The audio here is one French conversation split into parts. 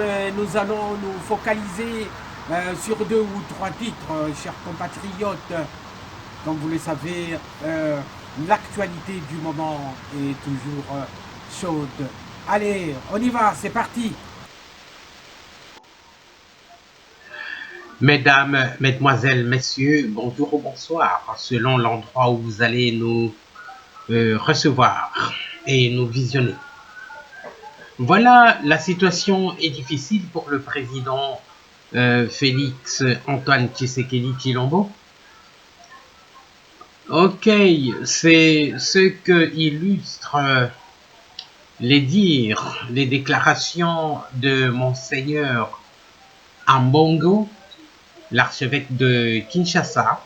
mais nous allons nous focaliser sur deux ou trois titres, chers compatriotes. Comme vous le savez, l'actualité du moment est toujours chaude. Allez, on y va, c'est parti. Mesdames, mesdemoiselles, messieurs, bonjour ou bonsoir, selon l'endroit où vous allez nous recevoir et nous visionner. Voilà, la situation est difficile pour le président Félix Antoine Tshisekedi Tshilombo. Ok, c'est ce que illustre les dires, les déclarations de Monseigneur Ambongo, l'archevêque de Kinshasa,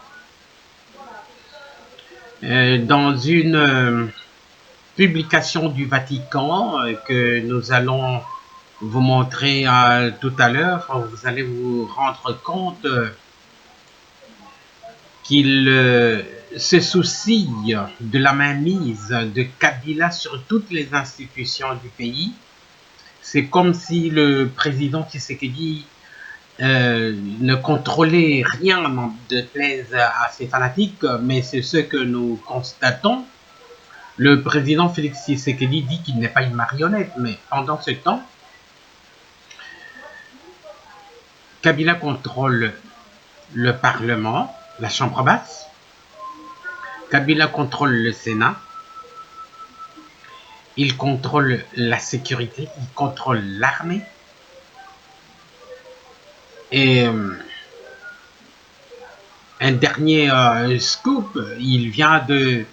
dans une publication du Vatican que nous allons vous montrer tout à l'heure. Vous allez vous rendre compte qu'il se soucie de la mainmise de Kabila sur toutes les institutions du pays. C'est comme si le président Tshisekedi ne contrôlait rien, n'en déplaise à ses fanatiques, mais c'est ce que nous constatons. Le président Félix Tshisekedi dit qu'il n'est pas une marionnette, mais pendant ce temps, Kabila contrôle le Parlement, la Chambre basse, Kabila contrôle le Sénat, il contrôle la sécurité, il contrôle l'armée, et un dernier scoop, il vient de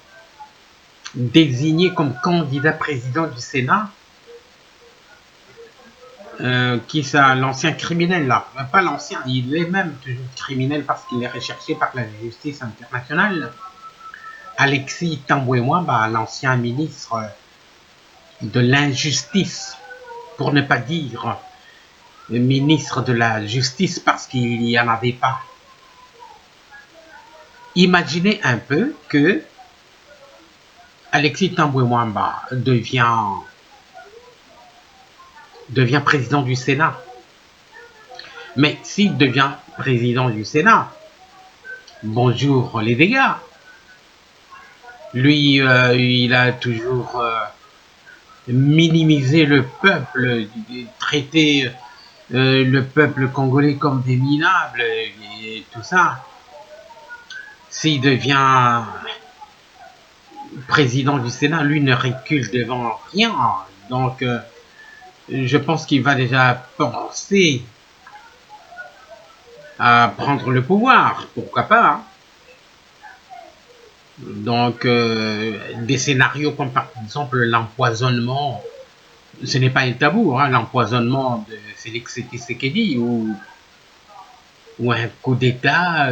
désigné comme candidat président du Sénat, qui c'est l'ancien criminel là, pas l'ancien, il est même toujours criminel parce qu'il est recherché par la justice internationale, Alexis Tambwe Mwamba, l'ancien ministre de l'injustice, pour ne pas dire le ministre de la justice parce qu'il n'y en avait pas. Imaginez un peu que Alexis Tambwe Mwamba devient président du Sénat. Mais s'il devient président du Sénat, bonjour les dégâts. Lui, il a toujours minimisé le peuple, traité le peuple congolais comme des minables et tout ça. S'il devient président du Sénat, lui ne recule devant rien. Donc, je pense qu'il va déjà penser à prendre le pouvoir, pourquoi pas. Hein. Donc, des scénarios comme par exemple l'empoisonnement, ce n'est pas un tabou, hein, l'empoisonnement de Félix Tshisekedi ou un coup d'État,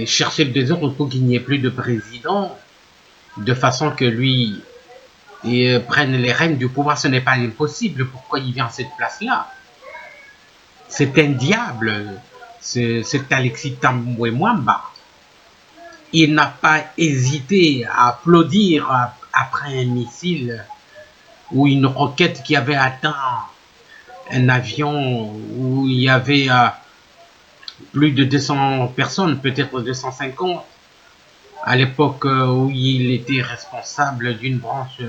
chercher le désordre pour qu'il n'y ait plus de président, de façon que lui prenne les rênes du pouvoir, ce n'est pas impossible. Pourquoi il vient à cette place-là? C'est un diable, c'est Alexis Tambwe Mwamba. Il n'a pas hésité à applaudir après un missile ou une roquette qui avait atteint un avion où il y avait plus de 200 personnes, peut-être 250, à l'époque où il était responsable d'une branche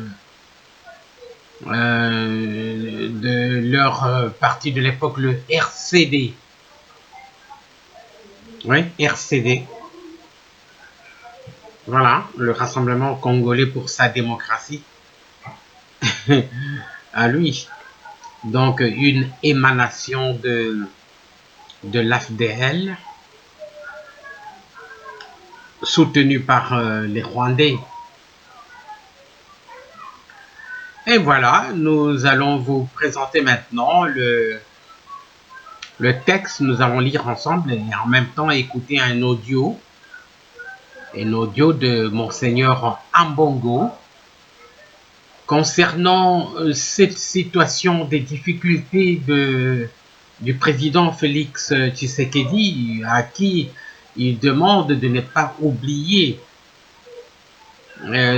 de leur parti de l'époque, le RCD. Oui, RCD. Voilà, le Rassemblement congolais pour sa démocratie. À lui. Donc, une émanation de l'AFDL, soutenue par les Rwandais. Et voilà, nous allons vous présenter maintenant le texte. Nous allons lire ensemble et en même temps écouter un audio de Monseigneur Ambongo concernant cette situation des difficultés du président Félix Tshisekedi, à qui il demande de ne pas oublier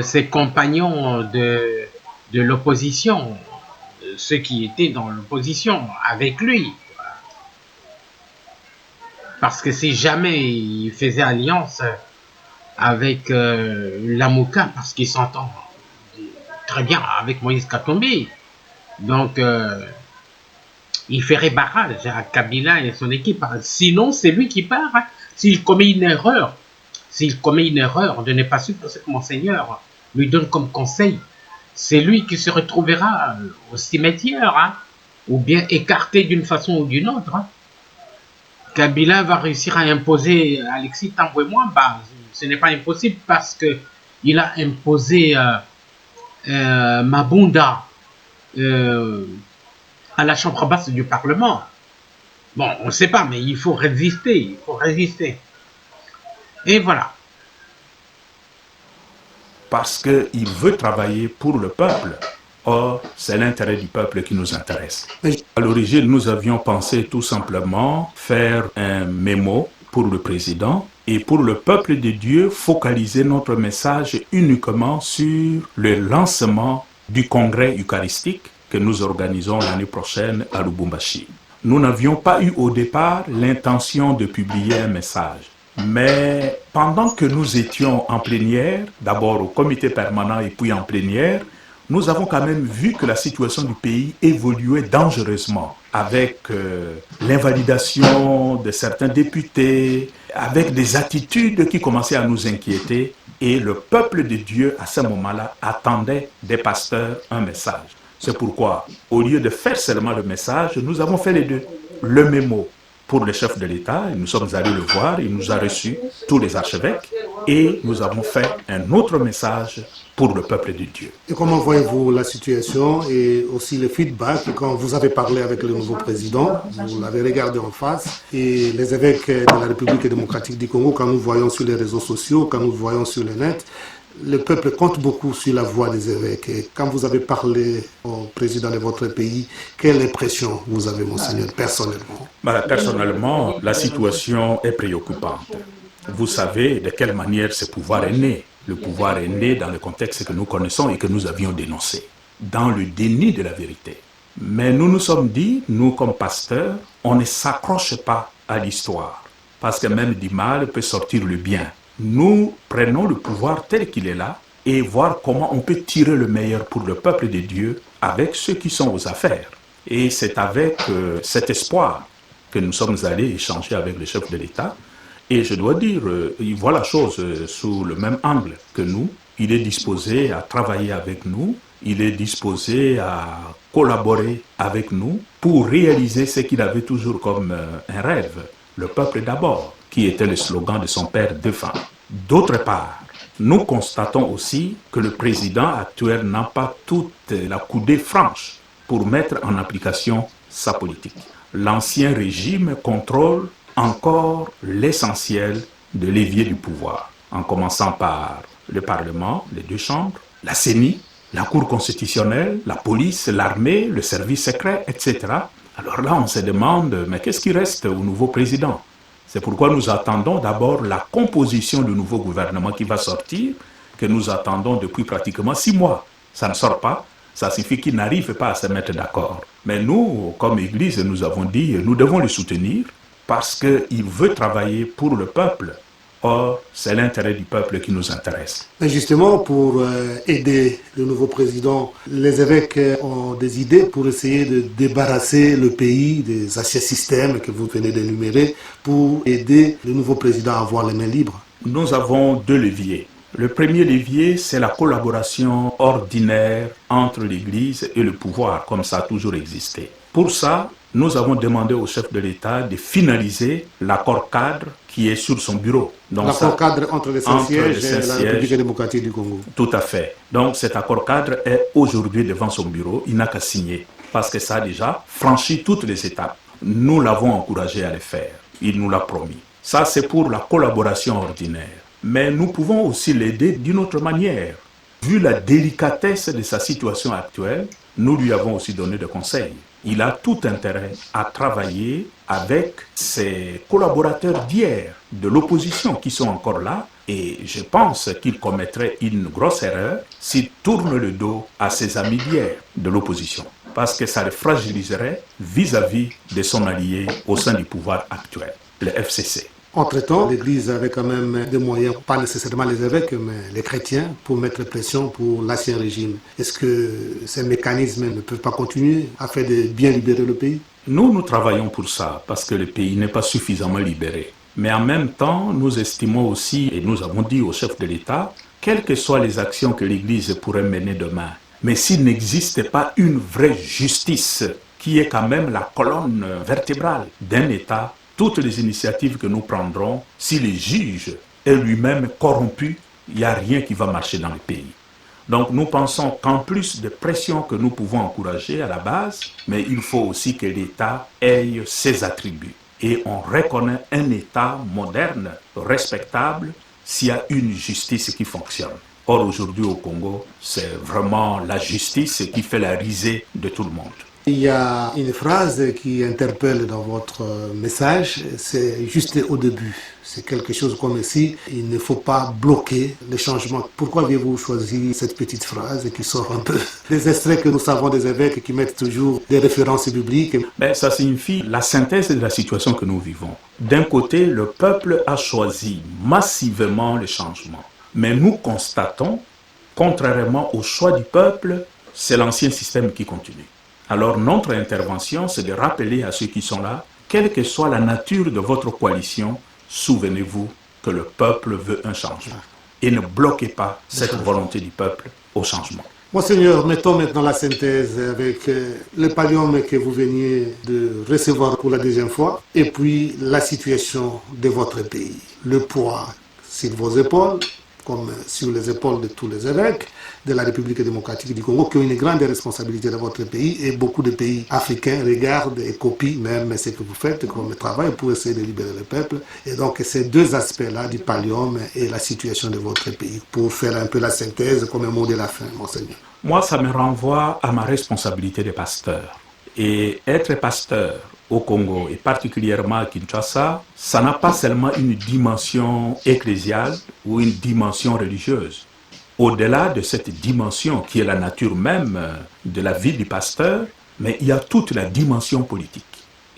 ses compagnons de l'opposition, ceux qui étaient dans l'opposition avec lui. Parce que si jamais il faisait alliance avec Lamouka, parce qu'il s'entend très bien avec Moïse Katumbi, donc il ferait barrage à Kabila et son équipe. Sinon, c'est lui qui part. Hein. S'il commet une erreur de ne pas suivre ce que Monseigneur lui donne comme conseil, c'est lui qui se retrouvera au cimetière, hein, ou bien écarté d'une façon ou d'une autre. Hein. Kabila va réussir à imposer Alexis Tambwe-Mwamba. Bah, ce n'est pas impossible parce que il a imposé Mabunda à la chambre basse du Parlement. Bon, on ne sait pas, mais il faut résister, Et voilà. Parce qu'il veut travailler pour le peuple. Or, c'est l'intérêt du peuple qui nous intéresse. À l'origine, nous avions pensé tout simplement faire un mémo pour le président et pour le peuple de Dieu, focaliser notre message uniquement sur le lancement du congrès eucharistique que nous organisons l'année prochaine à Lubumbashi. Nous n'avions pas eu au départ l'intention de publier un message. Mais pendant que nous étions en plénière, d'abord au comité permanent et puis en plénière, nous avons quand même vu que la situation du pays évoluait dangereusement avec l'invalidation de certains députés, avec des attitudes qui commençaient à nous inquiéter. Et le peuple de Dieu, à ce moment-là, attendait des pasteurs un message. C'est pourquoi, au lieu de faire seulement le message, nous avons fait les deux. Le mémo pour le chef de l'État, nous sommes allés le voir, il nous a reçus, tous les archevêques, et nous avons fait un autre message pour le peuple de Dieu. Et comment voyez-vous la situation et aussi le feedback quand vous avez parlé avec le nouveau président, vous l'avez regardé en face, et les évêques de la République démocratique du Congo, quand nous voyons sur les réseaux sociaux, quand nous voyons sur le net, le peuple compte beaucoup sur la voix des évêques. Et quand vous avez parlé au président de votre pays, quelle impression vous avez, Monseigneur, personnellement? Personnellement, la situation est préoccupante. Vous savez de quelle manière ce pouvoir est né. Le pouvoir est né dans le contexte que nous connaissons et que nous avions dénoncé, dans le déni de la vérité. Mais nous nous sommes dit, nous comme pasteurs, on ne s'accroche pas à l'histoire, parce que même du mal peut sortir le bien. Nous prenons le pouvoir tel qu'il est là et voir comment on peut tirer le meilleur pour le peuple de Dieu avec ceux qui sont aux affaires. Et c'est avec cet espoir que nous sommes allés échanger avec le chef de l'État. Et je dois dire, il voit la chose sous le même angle que nous. Il est disposé à travailler avec nous. Il est disposé à collaborer avec nous pour réaliser ce qu'il avait toujours comme un rêve. Le peuple d'abord, qui était le slogan de son père défunt. D'autre part, nous constatons aussi que le président actuel n'a pas toute la coudée franche pour mettre en application sa politique. L'ancien régime contrôle encore l'essentiel de l'évier du pouvoir, en commençant par le Parlement, les deux chambres, la CENI, la Cour constitutionnelle, la police, l'armée, le service secret, etc. Alors là, on se demande, mais qu'est-ce qui reste au nouveau président? C'est pourquoi nous attendons d'abord la composition du nouveau gouvernement qui va sortir, que nous attendons depuis pratiquement 6 mois. Ça ne sort pas, ça signifie qu'ils n'arrivent pas à se mettre d'accord. Mais nous, comme Église, nous avons dit, nous devons le soutenir parce qu'il veut travailler pour le peuple. Or, c'est l'intérêt du peuple qui nous intéresse. Et justement, pour aider le nouveau président, les évêques ont des idées pour essayer de débarrasser le pays des anciens systèmes que vous venez d'énumérer, pour aider le nouveau président à avoir les mains libres. Nous avons 2 leviers. Le premier levier, c'est la collaboration ordinaire entre l'Église et le pouvoir, comme ça a toujours existé. Pour ça, nous avons demandé au chef de l'État de finaliser l'accord cadre qui est sur son bureau. L'accord cadre entre les Saint-Sièges et la République démocratique du Congo. Tout à fait. Donc cet accord cadre est aujourd'hui devant son bureau. Il n'a qu'à signer parce que ça a déjà franchi toutes les étapes. Nous l'avons encouragé à le faire. Il nous l'a promis. Ça, c'est pour la collaboration ordinaire. Mais nous pouvons aussi l'aider d'une autre manière. Vu la délicatesse de sa situation actuelle, nous lui avons aussi donné des conseils. Il a tout intérêt à travailler avec ses collaborateurs d'hier, de l'opposition qui sont encore là, et je pense qu'il commettrait une grosse erreur s'il tourne le dos à ses amis d'hier, de l'opposition. parce que ça le fragiliserait vis-à-vis de son allié au sein du pouvoir actuel, le FCC. Entre-temps, l'Église avait quand même des moyens, pas nécessairement les évêques, mais les chrétiens, pour mettre pression pour l'ancien régime. Est-ce que ces mécanismes ne peuvent pas continuer afin de bien libérer le pays? Nous travaillons pour ça, parce que le pays n'est pas suffisamment libéré. Mais en même temps, nous estimons aussi, et nous avons dit au chef de l'État, quelles que soient les actions que l'Église pourrait mener demain, mais s'il n'existe pas une vraie justice, qui est quand même la colonne vertébrale d'un État, toutes les initiatives que nous prendrons, si le juge est lui-même corrompu, il n'y a rien qui va marcher dans le pays. Donc nous pensons qu'en plus de pressions que nous pouvons encourager à la base, mais il faut aussi que l'État ait ses attributs. Et on reconnaît un État moderne, respectable, s'il y a une justice qui fonctionne. Or aujourd'hui au Congo, c'est vraiment la justice qui fait la risée de tout le monde. Il y a une phrase qui interpelle dans votre message, c'est juste au début. C'est quelque chose comme si il ne faut pas bloquer le changement. Pourquoi avez-vous choisi cette petite phrase qui sort un peu des extraits que nous savons des évêques qui mettent toujours des références bibliques? Mais ça signifie la synthèse de la situation que nous vivons. D'un côté, le peuple a choisi massivement le changement. Mais nous constatons, contrairement au choix du peuple, c'est l'ancien système qui continue. Alors notre intervention, c'est de rappeler à ceux qui sont là, quelle que soit la nature de votre coalition, souvenez-vous que le peuple veut un changement. Et ne bloquez pas cette volonté du peuple au changement. Monseigneur, mettons maintenant la synthèse avec le pallium que vous veniez de recevoir pour la deuxième fois, et puis la situation de votre pays. Le poids sur vos épaules, comme sur les épaules de tous les évêques de la République démocratique du Congo, qui ont une grande responsabilité dans votre pays, et beaucoup de pays africains regardent et copient même ce que vous faites comme travail pour essayer de libérer le peuple. Et donc ces deux aspects-là du pallium et la situation de votre pays, pour faire un peu la synthèse comme un mot de la fin, Monseigneur. Moi, ça me renvoie à ma responsabilité de pasteur. Et être pasteur au Congo, et particulièrement à Kinshasa, ça n'a pas seulement une dimension ecclésiale ou une dimension religieuse. Au-delà de cette dimension qui est la nature même de la vie du pasteur, mais il y a toute la dimension politique.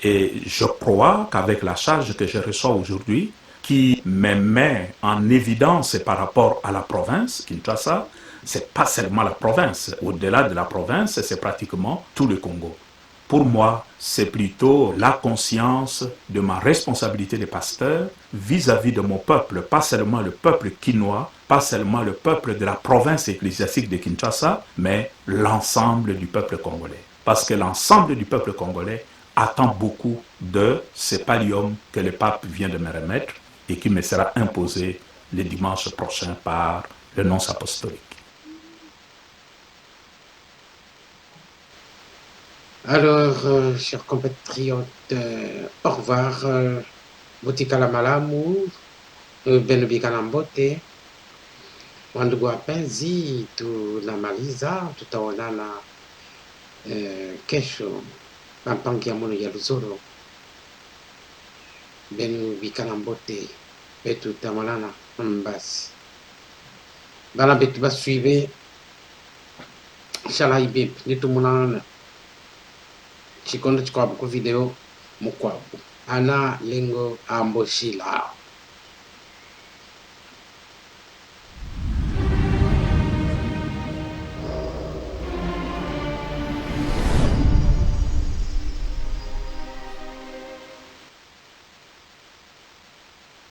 Et je crois qu'avec la charge que je reçois aujourd'hui, qui me met en évidence par rapport à la province, Kinshasa, c'est pas seulement la province. Au-delà de la province, c'est pratiquement tout le Congo. Pour moi, c'est plutôt la conscience de ma responsabilité de pasteur vis-à-vis de mon peuple, pas seulement le peuple kinois, pas seulement le peuple de la province ecclésiastique de Kinshasa, mais l'ensemble du peuple congolais. Parce que l'ensemble du peuple congolais attend beaucoup de ce pallium que le pape vient de me remettre et qui me sera imposé le dimanche prochain par le nonce apostolique. Alors, chers compatriotes, au revoir. Botikala malamu, benubika na mbote. Wandugu wapenzi, tunamaliza, tutaonana kesho pampangia mono ya Luzoro. Benubika na mbote, betu tamonana mbasi. Bana betu basuive, shala ibip, nitumunana. Chikondo chikwabu ku video mukwabu ana lengo amboshila